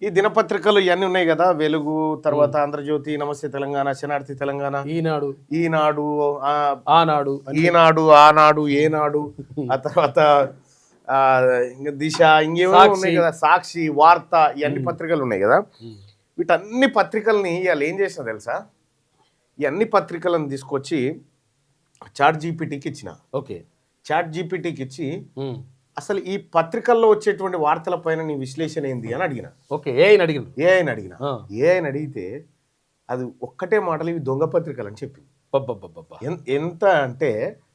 ఈ దినపత్రికలు ఇవన్నీ ఉన్నాయి కదా, వెలుగు, తర్వాత ఆంధ్రజ్యోతి, నమస్తే తెలంగాణ, శనార్థి తెలంగాణ, ఈనాడు, ఆనాడు, ఏనాడు, ఆ తర్వాత ఇంకా దిశ, ఇంకేమో ఉన్నాయి కదా, సాక్షి, వార్త, ఇవన్నీ పత్రికలు ఉన్నాయి కదా. వీటన్ని పత్రికల్ని ఇవాళ ఏం చేసినా తెలుసా, ఈ అన్ని పత్రికలను తీసుకొచ్చి చాట్ జీపీటీకి ఇచ్చిన. చాట్ జీపీటీకి ఇచ్చి అసలు ఈ పత్రికల్లో వచ్చేటువంటి వార్తల పైన నీ విశ్లేషణ ఏంది అని అడిగిన. ఏఐని అడిగితే అది ఒక్కటే మాటలు, ఇవి దొంగ పత్రికలు అని చెప్పింది. ఎంత అంటే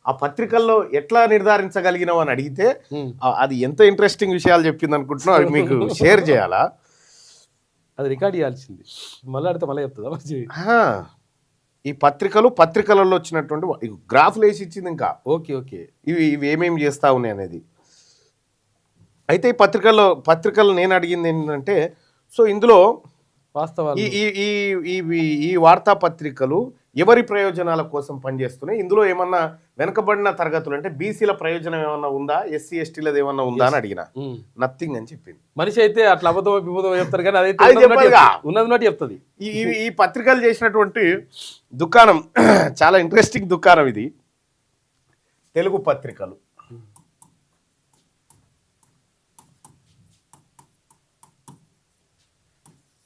ఆ పత్రికల్లో ఎట్లా నిర్ధారించగలిగినావు అని అడిగితే అది ఎంత ఇంట్రెస్టింగ్ విషయాలు చెప్పింది అనుకుంటున్నావు, అవి మీకు షేర్ చేయాలా, అది రికార్డ్ చేయాల్సింది. మళ్ళీ అడితే మళ్ళీ చెప్తుందా? ఈ పత్రికలలో వచ్చినటువంటి గ్రాఫ్లు వేసి ఇచ్చింది. ఇంకా ఇవి ఏమేమి చేస్తా ఉన్నాయి అనేది. అయితే ఈ పత్రికలు నేను అడిగింది ఏంటంటే, సో ఇందులో వాస్తవాలు ఈ వార్తాపత్రికలు ఎవరి ప్రయోజనాల కోసం పనిచేస్తున్నాయి, ఇందులో ఏమన్నా వెనకబడిన తరగతులు అంటే బీసీల ప్రయోజనం ఏమన్నా ఉందా, ఎస్సీ ఎస్టీలది ఏమన్నా ఉందా అని అడిగిన. నథింగ్ అని చెప్పింది. మనిషి అయితే అట్లా అబద్ధం చెప్తారు కానీ అదైతే ఉన్నది చెప్తుంది. ఈ పత్రికలు చేసినటువంటి దుకాణం చాలా ఇంట్రెస్టింగ్ దుకాణం ఇది. తెలుగు పత్రికలు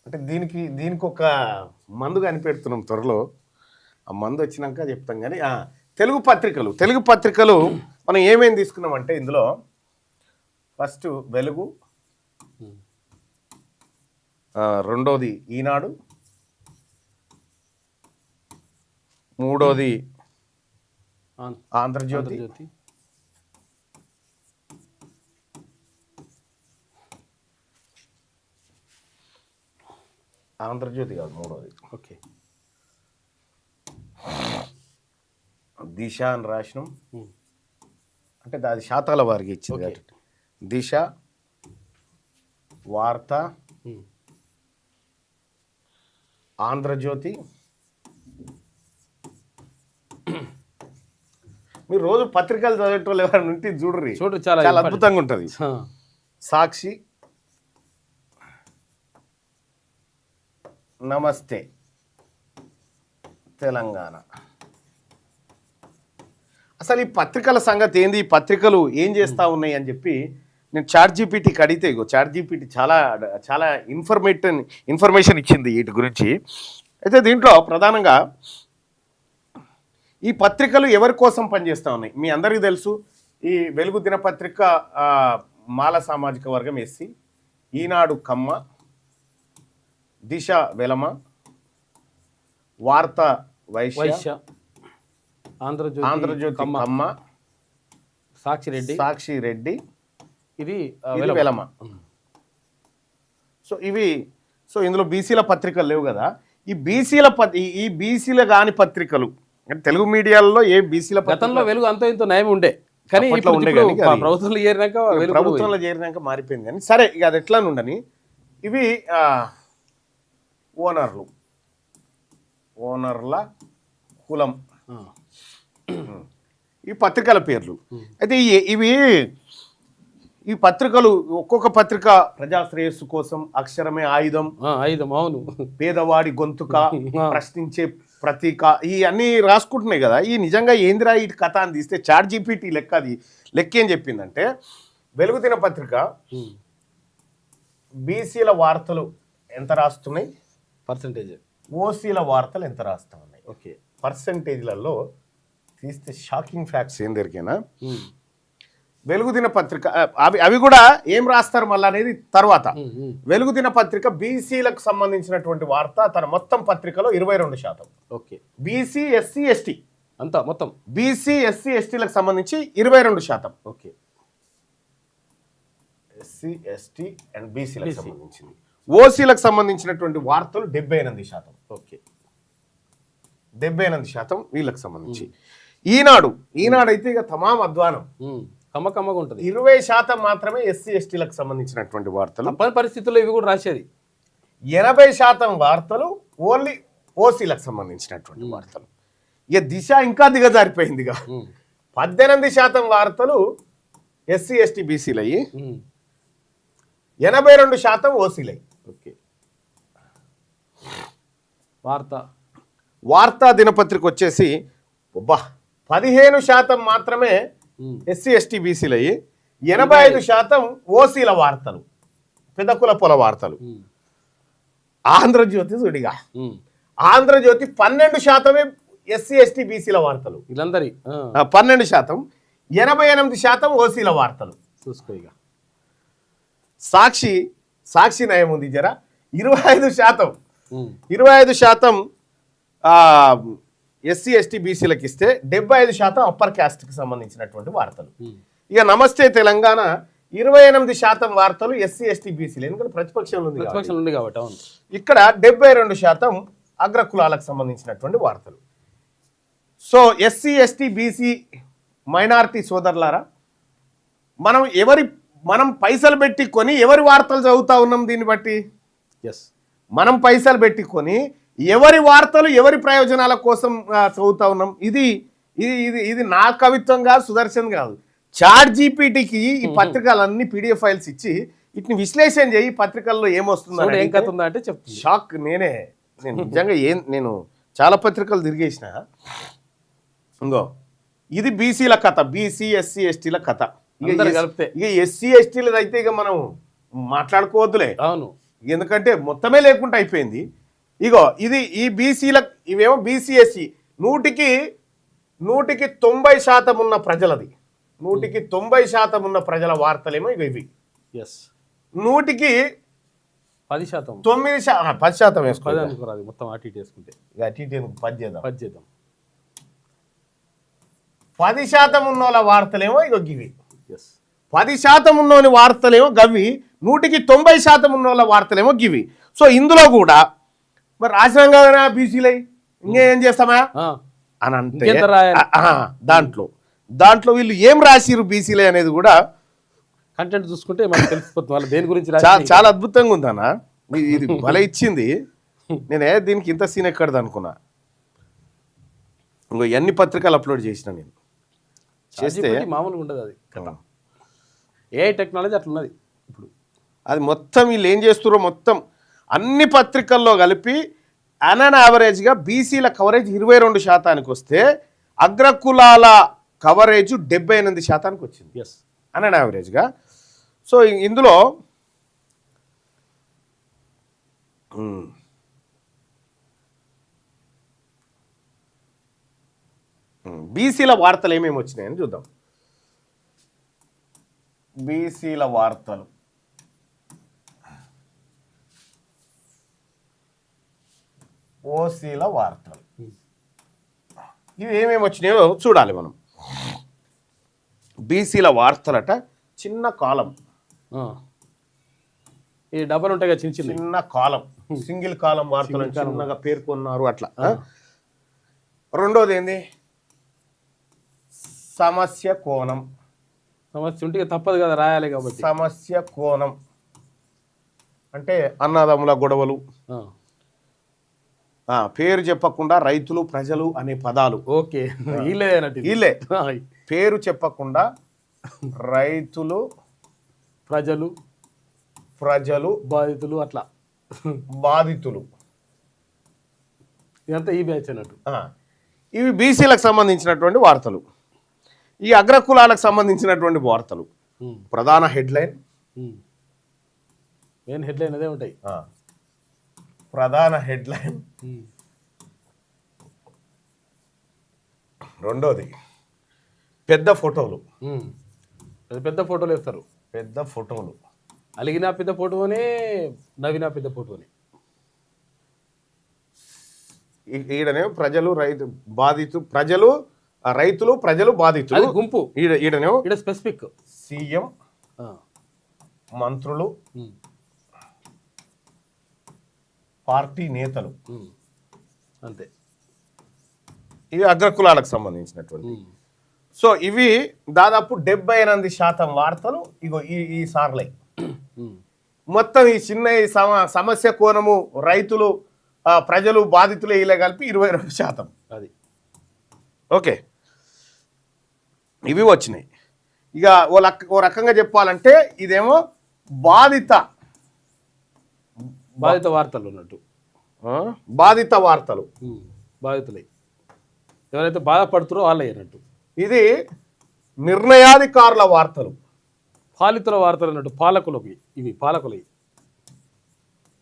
అంటే దీనికి ఒక మందు కనిపెడుతున్నాం త్వరలో. ఆ మందు వచ్చినాక చెప్తాం. కానీ తెలుగు పత్రికలు మనం ఏమేమి తీసుకున్నామంటే, ఇందులో ఫస్ట్ వెలుగు, రెండోది ఈనాడు, మూడోది ఆంధ్రజ్యోతి, కాదు మూడోది దిశ అని రాసినాం. అంటే అది శాతాల వారికి ఇచ్చింది. దిశ, వార్త, ఆంధ్రజ్యోతి. మీరు రోజు పత్రికలు చదివేటోళ్ళు ఎవరైనా ఉంటే చూడరు, చాలా అద్భుతంగా ఉంటుంది. సాక్షి, నమస్తే తెలంగాణ. అసలు ఈ పత్రికల సంగతి ఏంది, ఈ పత్రికలు ఏం చేస్తూ ఉన్నాయి అని చెప్పి నేను చాట్ జీపీటీకి అడిగితే, చాట్ జీపీటీ చాలా చాలా ఇన్ఫర్మేషన్ ఇచ్చింది వీటి గురించి. అయితే దీంట్లో ప్రధానంగా ఈ పత్రికలు ఎవరి కోసం పనిచేస్తూ ఉన్నాయి మీ అందరికీ తెలుసు. ఈ వెలుగు దినపత్రిక మాల సామాజిక వర్గం ఎస్సీ, ఈనాడు కమ్మ, దిశ వెలమ, వార్త వైశ్య, ఆంధ్రజ్యోతి కమ్మ, సాక్షి రెడ్డి, ఇది వెలమ. సో ఇందులో బీసీల పత్రికలు లేవు కదా. ఈ బీసీల కాని పత్రికలు అంటే తెలుగు మీడియాలో ఏ బీసీల గతంలో వెలుగు అంతో ఇంతో నయం ఉండే, కానీ ప్రభుత్వంలో చేరినాక మారిపోయింది. కానీ సరే, ఇక అది ఎట్లా ఉండని, ఇవి ఓనర్ల కులం, ఈ పత్రికల పేర్లు. అయితే ఈ పత్రికలు ఒక్కొక్క పత్రిక ప్రజాశ్రేయస్సు కోసం, అక్షరమే ఆయుధం, అవును, పేదవాడి గొంతుక, ప్రశ్నించే ప్రతీక, ఈ అన్నీ రాసుకుంటున్నాయి కదా. ఈ నిజంగా ఏందిరా ఈ కథ అని తీస్తే చాట్ జీపీటీ లెక్క ఏం చెప్పిందంటే, వెలుగు దినపత్రిక బీసీల వార్తలు ఎంత రాస్తున్నాయి, పర్సంటేజ్, ఓసీల వార్తలు ఎంత రాస్తా ఉన్నాయి, పర్సంటేజ్లలో తీస్తే షాకింగ్ ఫ్యాక్ట్స్ ఏం దొరికినా. వెలుగు దినపత్రిక అవి కూడా ఏం రాస్తారు మళ్ళీ అనేది తర్వాత. వెలుగు దినపత్రిక బీసీలకు సంబంధించినటువంటి వార్త తన మొత్తం పత్రికలో 22%. బీసీ ఎస్సీ ఎస్టీ అంతా మొత్తం, బీసీ ఎస్సీ ఎస్టీలకు సంబంధించి 22%. ఎస్సీ ఎస్టీ అండ్ బీసీలకు సంబంధించింది. ఓసీలకు సంబంధించినటువంటి వార్తలు 78%. 78% వీళ్ళకి సంబంధించి. ఈనాడు అయితే ఇక తమాం అధ్వానం, కమ్మకమ్మగా ఉంటుంది. 20% మాత్రమే ఎస్సీ ఎస్టీలకు సంబంధించినటువంటి వార్తలు. పరిస్థితుల్లో ఇవి కూడా రాసేది. 80% వార్తలు ఓన్లీ ఓసీలకు సంబంధించినటువంటి వార్తలు. ఇక దిశ ఇంకా దిగజారిపోయింది. 18% వార్తలు ఎస్సీ ఎస్టీ బీసీలు అయ్యి 82% ఓసీలు అయ్యి. వార్తా దినపత్రిక వచ్చేసి 15% మాత్రమే ఎస్సీ ఎస్టీ బీసీలు అయ్యి 85% ఓసీల వార్తలు, పెద్ద కులపుల వార్తలు. ఆంధ్రజ్యోతి చూడిగా, ఆంధ్రజ్యోతి 12% ఎస్సీ ఎస్టీ బీసీల వార్తలు, 12%, 88% ఓసీల వార్తలు. చూసుకో ఇక. సాక్షి నయం ఉంది జరా, 25% ఎస్సీ ఎస్టీ బీసీలకు ఇస్తే 75% అప్పర్ క్యాస్ట్కి సంబంధించినటువంటి వార్తలు. ఇక నమస్తే తెలంగాణ 28% వార్తలు ఎస్సీ ఎస్టీ బీసీలు, ఎందుకంటే ప్రతిపక్షంలో ఉంది కాబట్టి. ఇక్కడ 72% అగ్రకులాలకు సంబంధించినటువంటి వార్తలు. So SC ST BC minority సోదరులారా, మనం పైసలు పెట్టి కొని ఎవరి వార్తలు చదువుతా ఉన్నాం? దీన్ని బట్టి మనం పైసలు పెట్టి కొని ఎవరి వార్తలు ఎవరి ప్రయోజనాల కోసం చదువుతా ఉన్నాం? ఇది ఇది ఇది ఇది నా కవిత్వం కాదు, సుదర్శన్ కాదు, చాట్ జీపీటీకి ఈ పత్రికలన్నీ పీడిఎఫ్ ఫైల్స్ ఇచ్చి వీటిని విశ్లేషణ చేయి, పత్రికల్లో ఏమొస్తుందంటే షాక్. నేను నిజంగా నేను చాలా పత్రికలు తిరిగేసిన. ఇంకో ఇది బీసీల కథ, బీసీ ఎస్సీ ఎస్టీల కథ. ఇక ఎస్సీ ఎస్టీలది అయితే ఇక మనం మాట్లాడుకోవద్దులే, అవును, ఎందుకంటే మొత్తమే లేకుండా అయిపోయింది. ఇగో ఇది ఈ బీసీల, ఇవేమో బీసీఎస్సీ 100కి 90% ఉన్న ప్రజలది, 100కి 90% ఉన్న ప్రజల వార్తలేమో ఇక ఇవి. 100కి 10%, 10% వేసుకోవాలి మొత్తం అటు ఇటు వేసుకుంటే. ఇక అటు ఇటు 10 చేద్దాం. 10% ఉన్న వాళ్ళ వార్తలేమో ఇక గివి. 10% ఉన్నోని వార్తలేమో గవి, 100కి 90% ఉన్న వాళ్ళ వార్తలేమో గివి. సో ఇందులో కూడా మరి రాసినాం కదా బీసీలై, ఇంకేం చేస్తామా అని అంటే దాంట్లో వీళ్ళు ఏం రాసిరు బీసీలై అనేది కూడా కంటెంట్ చూసుకుంటే మనకు తెలిసిపోతుంది వాళ్ళు దేని గురించి. చాలా అద్భుతంగా ఉందన్న, ఇది భలే ఇచ్చింది. నేనే దీనికి ఇంత సీన్ ఎక్కడది అనుకున్నా. ఇంకో ఎన్ని పత్రికలు అప్లోడ్ చేసిన నేను చేస్తే మామూలుగా ఉండదు అది కదా. ఏ టెక్నాలజీ అట్లున్నది ఇప్పుడు. అది మొత్తం వీళ్ళు ఏం చేస్తారో మొత్తం అన్ని పత్రికల్లో కలిపి అన్ యావరేజ్గా బీసీల కవరేజ్ 22% వస్తే అగ్రకులాల కవరేజ్ 78% వచ్చింది అన్ యావరేజ్గా. సో ఇందులో బీసీల వార్తలు ఏమేమి వచ్చినాయని చూద్దాం. బీసీల వార్తలు ఓసీల వార్తలు ఇవి ఏమేమి వచ్చినాయో చూడాలి మనం. బీసీల వార్తలట చిన్న కాలం, ఈ డబ్బులు ఉంటాయి కదా చిన్న కాలం, సింగిల్ కాలం వార్తలు చిన్నగా పేర్కొన్నారు అట్లా. రెండోది ఏంది, సమస్య కోణం. సమస్య ఉంటే తప్పదు కదా రాయాలి కాబట్టి. సమస్య కోణం అంటే అన్నదమ్ముల గొడవలు, పేరు చెప్పకుండా రైతులు ప్రజలు అనే పదాలు. ఓకే, వీళ్ళే పేరు చెప్పకుండా రైతులు ప్రజలు బాధితులు అట్లా బాధితులు ఇదంతా ఈ బ్యాచ్ అన్నట్టు. ఇవి బీసీలకు సంబంధించినటువంటి వార్తలు. ఈ అగ్రకులాలకు సంబంధించినటువంటి వార్తలు. ప్రధాన హెడ్లైన్, మెయిన్ హెడ్లైన్ అదే ఉంటాయి. ప్రధాన హెడ్లైన్. రెండోది పెద్ద ఫోటోలు. పెద్ద ఫోటోలు వేస్తారు. పెద్ద ఫోటోలు, అలిగిన పెద్ద ఫోటోనే, నవ్విన పెద్ద ఫోటోనే. ఈడనే ప్రజలు రైతులు ప్రజలు బాధితులు గుంపు. ఈడనే స్పెసిఫిక్ సీఎం, మంత్రులు, పార్టీ నేతలు, అంతే. ఇవి అగ్రకులాలకు సంబంధించినటువంటి. సో ఇవి దాదాపు 78% వార్తలు ఇగో ఈ సార్లై. మొత్తం ఈ చిన్న సమస్య కోణము, రైతులు ప్రజలు బాధితులు ఇలా కలిపి 22%. అది ఓకే, ఇవి వచ్చినాయి. ఇక ఓ రకంగా చెప్పాలంటే ఇదేమో బాధిత వార్తలు ఉన్నట్టు. బాధిత వార్తలు, బాధితులై ఎవరైతే బాధపడుతారో వాళ్ళే అన్నట్టు. ఇది నిర్ణయాధికారుల వార్తలు, పాలితుల వార్తలు అన్నట్టు. పాలకులకి ఇవి పాలకులై,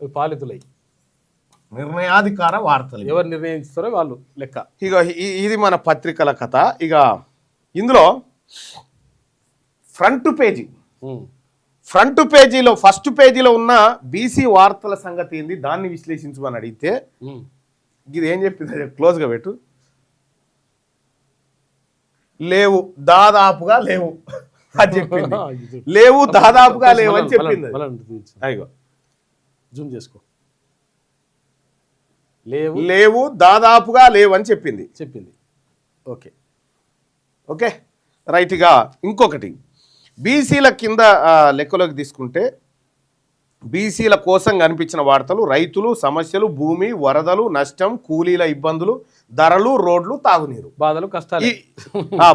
ఇవి పాలితులై. నిర్ణయాధికార వార్తలు ఎవరు నిర్ణయిస్తారో వాళ్ళు లెక్క. ఇక ఇది మన పత్రికల కథ. ఇక ఇందులో ఫ్రంట్ పేజీలో ఫస్ట్ పేజీలో ఉన్న బీసీ వార్తల సంగతి ఏంది, దాన్ని విశ్లేషించమని అడిగితే ఇది ఏం చెప్పింది, క్లోజ్గా పెట్టు. లేవు, దాదాపుగా లేవు అని చెప్పింది. లేవు, దాదాపుగా లేవు అని చెప్పింది. అయ్యో జూమ్ చేసుకో. లేవు, దాదాపుగా లేవు అని చెప్పింది. ఓకే ఓకే రైట్గా. ఇంకొకటి బీసీల కింద లెక్కలోకి తీసుకుంటే బీసీల కోసం కనిపించిన వార్తలు: రైతులు సమస్యలు, భూమి, వరదలు, నష్టం, కూలీల ఇబ్బందులు, ధరలు, రోడ్లు, తాగునీరు, బాధలు, కష్టాలు,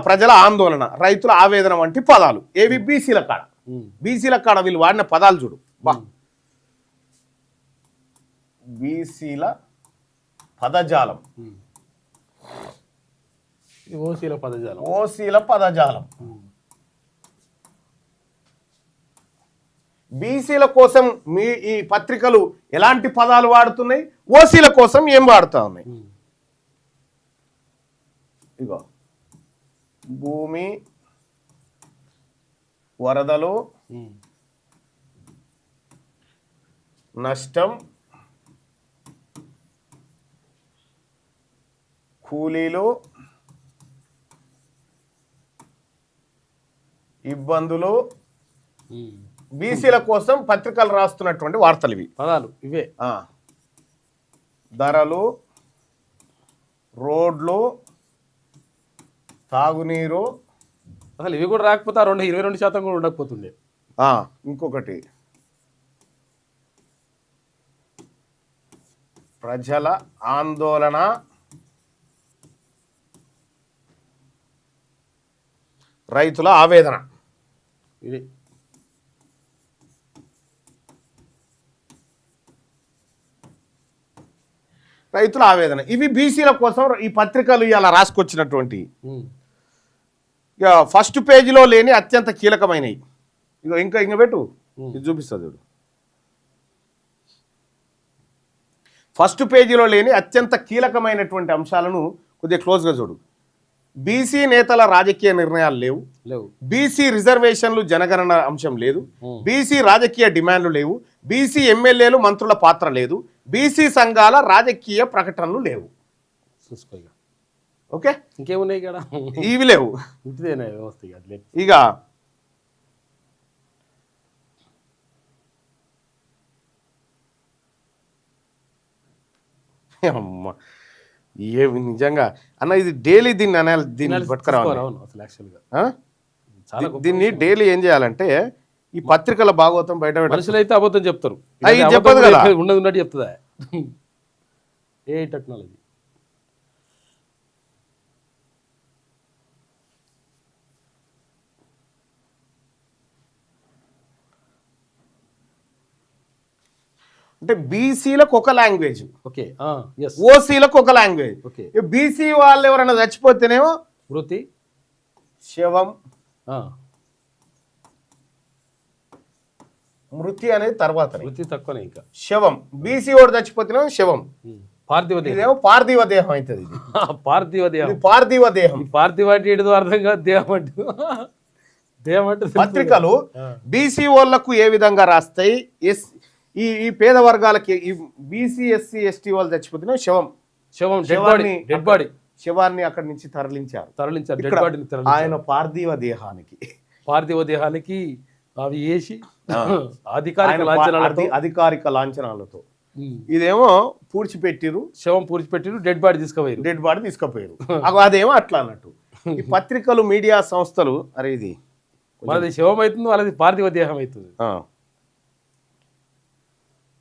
ప్రజల ఆందోళన, రైతుల ఆవేదన వంటి పదాలు. ఏవి బీసీల కాడ. బీసీల కాడ వీళ్ళు వాడిన పదాలు చూడు. బీసీల పదజాలం, ఓసీల పదజాలం. బీసీల కోసం మీ ఈ పత్రికలు ఎలాంటి పదాలు వాడుతున్నాయి, ఓసీల కోసం ఏం వాడుతా ఉన్నాయి. ఇగో భూమి, వరదలు, నష్టం, కూలీలు, ఇబ్బందులు. బీసీల కోసం పత్రికలు రాస్తున్నటువంటి వార్తలు ఇవి, పదాలు ఇవే. ధరలు, రోడ్లు, తాగునీరు. అసలు ఇవి కూడా రాకపోతే 22% కూడా ఉండకపోతుండే. ఇంకొకటి ప్రజల ఆందోళన, రైతుల ఆవేదన. ఇది రైతుల ఆవేదన. ఇవి బీసీల కోసం ఈ పత్రికలు ఇలా రాసుకొచ్చినటువంటి. ఇక ఫస్ట్ పేజీలో లేని అత్యంత కీలకమైనవి. ఇక ఇంకా పెట్టు, ఇది చూపిస్తుంది చూడు. ఫస్ట్ పేజీలో లేని అత్యంత కీలకమైనటువంటి అంశాలను కొద్దిగా క్లోజ్గా చూడు. బీసీ నేతల రాజకీయ నిర్ణయాలు లేవు, బీసీ రిజర్వేషన్లు జనగణన అంశం లేదు, బీసీ రాజకీయ డిమాండ్లు లేవు, బీసీ ఎమ్మెల్యేలు మంత్రుల పాత్ర లేదు, బీసీ సంఘాల రాజకీయ ప్రకటనలు లేవు. ఓకే, ఇంకేమున్నాయి ఇక్కడ? ఇవి లేవు. ఇక అమ్మ ఏమి నిజంగా అన్న, ఇది డైలీ దీన్ని అనాలి, దీన్ని పట్టుకురావాలి. దీన్ని డైలీ ఏం చేయాలంటే ఈ పత్రికల భాగవతం బయట మనుషులు అయితే అబద్ధం చెప్తారు, చెప్పదు కదా, ఉన్నట్టు చెప్తుందా ఏ టెక్నాలజీ. అంటే బీసీలకు ఒక లాంగ్వేజ్, ఓకే, ఓసీలకు ఒక లాంగ్వేజ్. బీసీ వాళ్ళు ఎవరైనా చచ్చిపోతేనేమో మృతి, శవం. మృతి అనేది తర్వాత, మృతి తక్కువనే. ఇంకా శవం, బీసీ వాడు చచ్చిపోతేనేమో శవం, పార్థివ దేహం. ఇదేమో పార్థివ దేహం అవుతుంది. ఇది పార్థివ దేహం, పార్థివ దేహం. పార్థివ అంటే ఏదో అర్థం కాదు, దేహం అంటే దేహం అంటే. పత్రికలు బీసీ వాళ్ళకు ఏ విధంగా రాస్తాయి, ఈ పేద వర్గాలకి, ఈ బీసీ ఎస్సీ ఎస్టీ వాళ్ళు చచ్చిపోతున్న శవం, డెడ్ బాడీ, శవాన్ని అక్కడి నుంచి తరలించారు. డెడ్ బాడీని ఆయన పార్థివ దేహానికి అవి వేసి అధికారిక లాంఛనాలతో ఇదేమో పూడ్చిపెట్టిరు, శవం పూడ్చిపెట్టిరు, డెడ్ బాడీ తీసుకుపోయారు. అదేమో అట్లా అన్నట్టు. ఈ పత్రికలు, మీడియా సంస్థలు, అరే ఇది మనది శవం అవుతుంది, వాళ్ళది పార్థివ దేహం అవుతుంది.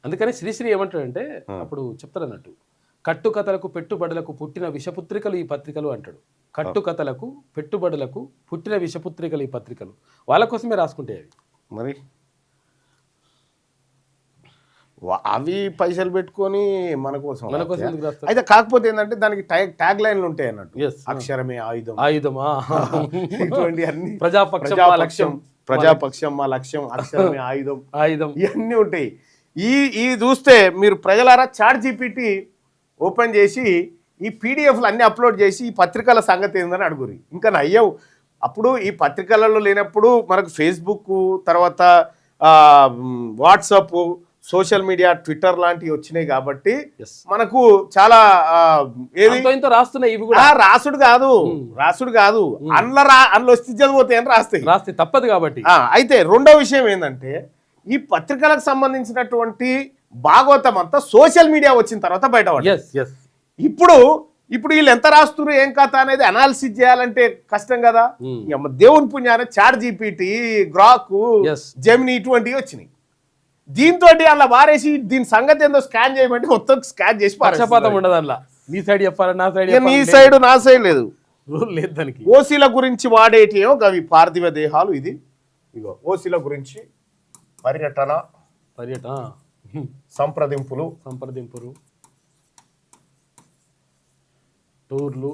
అందుకని శ్రీశ్రీ ఏమంటాడంటే అప్పుడు చెప్తాడు అన్నట్టు, కట్టుకథలకు పెట్టుబడులకు పుట్టిన విషపుత్రికలు ఈ పత్రికలు అంటాడు. కట్టుకథలకు పెట్టుబడులకు పుట్టిన విషపుత్రికలు ఈ పత్రికలు. వాళ్ళ కోసమే రాసుకుంటే అవి. మరి అవి పైసలు పెట్టుకొని మన కోసం మన కోసం ఎందుకు రాస్తారు? అయితే కాకపోతే ఏంటంటే దానికి ట్యాగ్ లైన్లు ఉంటాయి అన్నట్టు. Yes. అక్షరమే ఆయుధం, ఆయుధమా ఇటువంటి అన్ని ప్రజాపక్షం మా లక్ష్యం, ప్రజాపక్షం మా లక్ష్యం, అక్షరమే ఆయుధం, ఆయుధం ఇవన్నీ ఉంటాయి. ఈ చూస్తే మీరు ప్రజలారా ChatGPT ఓపెన్ చేసి ఈ పీడిఎఫ్లు అన్ని అప్లోడ్ చేసి ఈ పత్రికల సంగతి ఏందని అడుగురి. ఇంకా నయ్యవు. అప్పుడు ఈ పత్రికలలో లేనప్పుడు మనకు ఫేస్బుక్, తర్వాత వాట్సాప్, సోషల్ మీడియా, ట్విట్టర్ లాంటివి వచ్చినాయి కాబట్టి Yes. మనకు చాలా ఏది ఇంతో రాస్తున్నాయి ఇవి కూడా. రాసుడు కాదు అందులో వస్తే చదిపోతాయి అని రాస్తే తప్పదు కాబట్టి. అయితే రెండో విషయం ఏంటంటే ఈ పత్రికలకు సంబంధించినటువంటి భాగవతం అంతా సోషల్ మీడియా వచ్చిన తర్వాత బయటపడింది. ఇప్పుడు వీళ్ళు ఎంత రాస్తున్నారు ఏం కథ అనేది అనాలిసిస్ చేయాలంటే కష్టం కదా. దేవుని పుణ్యాన ChatGPT, గ్రాక్, జెమిని ఇటువంటివి వచ్చినాయి. దీంతో అలా వారేసి దీని సంగతి ఏందో స్కాన్ చేయమంటే మొత్తం స్కాన్ చేసి పక్షపాతం ఉండదు అలా. నీ సైడ్ చెప్పాలి, నా సైడ్ నీ సైడ్ నా సైడ్ లేదు, రూల్ లేదు దానికి. ఓసీల గురించి వాడేటియో అవి పార్థివ దేహాలు. ఇది ఇగో ఓసీల గురించి పర్యటన సంప్రదింపులు, టూర్లు,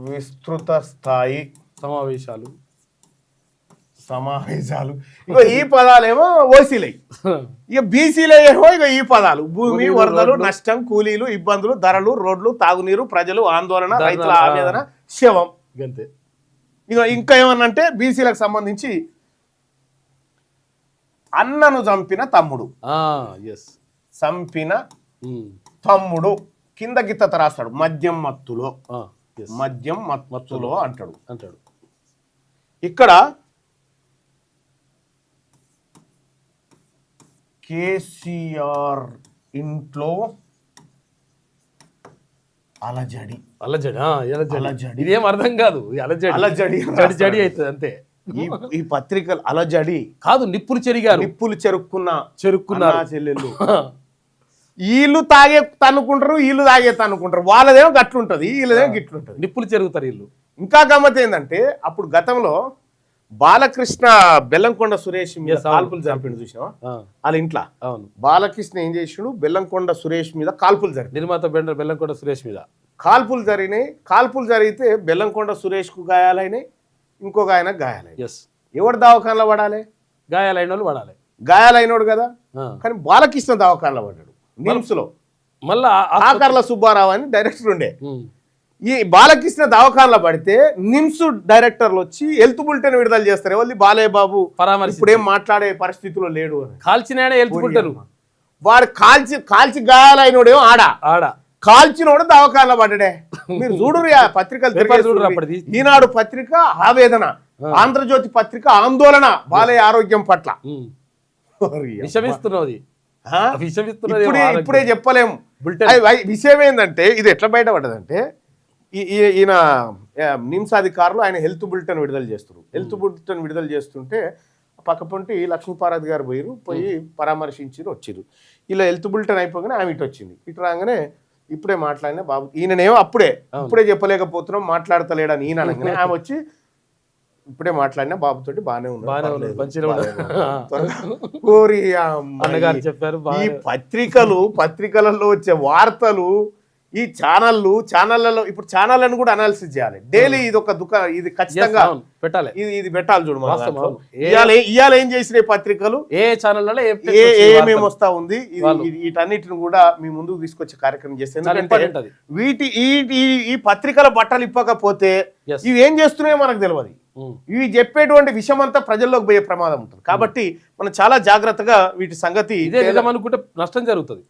విస్తృత స్థాయి సమావేశాలు. ఇగో ఈ పదాలేమో ఓసీలై, ఇక బీసీలో ఏమో ఇక ఈ పదాలు భూమి, వరదలు, నష్టం, కూలీలు, ఇబ్బందులు, ధరలు, రోడ్లు, తాగునీరు, ప్రజలు, ఆందోళన, రైతుల ఆవేదన, శవం. ఇక ఇంకా ఏమన్నంటే బీసీలకు సంబంధించి అన్నను చంపిన తమ్ముడు, చంపిన తమ్ముడు కింద గిత్తత రాస్తాడు మద్యం మత్తులో అంటాడు. ఇక్కడ కేసీఆర్ ఇంట్లో అలజడి. ఇదేం అర్థం కాదు, అలజడి అవుతుంది అంతే. ఈ పత్రికలు అలజడి కాదు, నిప్పులు చెరుక్కున్న చెల్లెళ్ళు వీళ్ళు తాగే తనుకుంటారు, వీళ్ళు తాగే తనుకుంటారు. వాళ్ళదేమో గట్లుంటది, వీళ్ళదేమో గిట్లుంటది, నిప్పులు చెరుగుతారు వీళ్ళు. ఇంకా గమ్మత్ ఏంటంటే అప్పుడు గతంలో బాలకృష్ణ బెల్లంకొండ సురేష్ మీద కాల్పులు జరిపిండు చూసినావా వాళ్ళ ఇంట్లో. బాలకృష్ణ ఏం చేసిండు, బెల్లంకొండ సురేష్ మీద కాల్పులు జరిగింది. నిర్మాత బెల్లంకొండ సురేష్ మీద కాల్పులు జరిగినాయి. కాల్పులు జరిగితే బెల్లంకొండ సురేష్ కు గాయాలైనాయి, ఇంకొక ఆయన గాయాలైనాయి. ఎవరు దవాఖానలో పడాలి? గాయాలైన వాళ్ళు పడాలి. గాయాలైనోడు కదా, కానీ బాలకృష్ణ దవాఖానలో పడ్డాడు నిమ్స్ లో. మళ్ళా ఆకర్ల సుబ్బారావు అని డైరెక్టర్ ఉండే. ఈ బాలకృష్ణ దవాఖానలో పడితే నిమ్స్ డైరెక్టర్లు వచ్చి హెల్త్ బులెటిన్ విడుదల చేస్తారు. ఎవరి బాలయ్య బాబు ఇప్పుడు ఏం మాట్లాడే పరిస్థితిలో లేడు అని కాల్చిన హెల్త్ బులెటిన్. వాడు కాల్చి గాయాలైనోడేమో ఆడ కాల్చినోడు దవాఖానలో పడ్డాడే. మీరు చూడరు పత్రికలు. ఈనాడు పత్రిక ఆవేదన, ఆంధ్రజ్యోతి పత్రిక ఆందోళన బాలయ్య ఆరోగ్యం పట్ల. ఇప్పుడే చెప్పలేము. విషయం ఏంటంటే ఇది ఎట్లా బయటపడ్డదంటే ఈయన నిమ్స్ అధికారులు ఆయన హెల్త్ బులెటిన్ విడుదల చేస్తారు. హెల్త్ బులెటిన్ విడుదల చేస్తుంటే పక్కపొంటి లక్ష్మీపార్వతి గారు పోయి పరామర్శించారు, వచ్చిరు. ఇలా హెల్త్ బులెటిన్ అయిపోగానే ఆమె ఇటు వచ్చింది. ఇటు రాగానే ఇప్పుడే మాట్లాడినా బాబు, ఈయననేమో ఇప్పుడే చెప్పలేకపోతున్నాం, మాట్లాడతలేడని ఈయన అనగానే ఆమె వచ్చి ఇప్పుడే మాట్లాడినా బాబుతోటి బాగానే ఉన్నాడు. ఈ పత్రికలలో వచ్చే వార్తలు, ఈ ఛానళ్లలో ఇప్పుడు ఛానళ్లను కూడా అనాలిసిస్ చేయాలి డైలీ. ఇది ఒక ఇది ఖచ్చితంగా పెట్టాలి, ఇది పెట్టాలి. చూడు ఇవాళ ఏం చేసిన పత్రికలు, ఏ ఛానల్ ఏమేమి వస్తా ఉంది, వీటన్నిటిని కూడా మీ ముందుకు తీసుకొచ్చే కార్యక్రమం చేస్తే. ఎందుకంటే ఈ పత్రికల బట్టలు ఇప్పకపోతే ఇవి ఏం చేస్తున్నాయో మనకు తెలియదు. ఇవి చెప్పేటువంటి విషయం అంతా ప్రజల్లోకి పోయే ప్రమాదం ఉంటుంది. కాబట్టి మనం చాలా జాగ్రత్తగా వీటి సంగతి అనుకుంటే నష్టం జరుగుతుంది,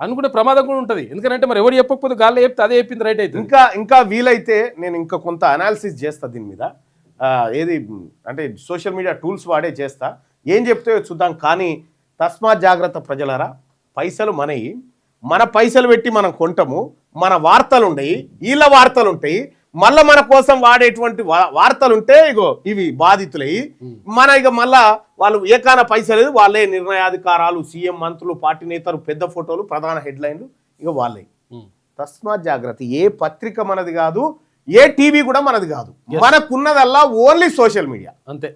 అనుకుంటే ప్రమాదం కూడా ఉంటుంది. ఎందుకంటే మరి ఎవరు చెప్పకపోతే గాల్లో చెప్తే అదే చెప్పింది రైట్ అవుతుంది. ఇంకా వీలైతే నేను ఇంకా కొంత అనాలిసిస్ చేస్తా దీని మీద. ఏది అంటే సోషల్ మీడియా టూల్స్ వాడే చేస్తా, ఏం చెప్తే చూద్దాం. కానీ తస్మాత్ జాగ్రత్త ప్రజలారా, పైసలు మనవి, మన పైసలు పెట్టి మనం కొంటాము, మన వార్తలు ఉండయి, వీళ్ళ వార్తలు ఉంటాయి, మళ్ళా మన కోసం వాడేటువంటి వార్తలు ఉంటే ఇగో ఇవి బాధితులయ్యి ఇక మళ్ళా వాళ్ళు ఏకాన పైసలేదు, వాళ్ళే నిర్ణయాధికారాలు, సీఎం, మంత్రులు, పార్టీ నేతలు, పెద్ద ఫోటోలు, ప్రధాన హెడ్లైన్లు ఇక వాళ్ళే. తస్మాత్ జాగ్రత్త. ఏ పత్రిక మనది కాదు, ఏ టీవీ కూడా మనది కాదు. మనకున్నదల్లా ఓన్లీ సోషల్ మీడియా అంతే.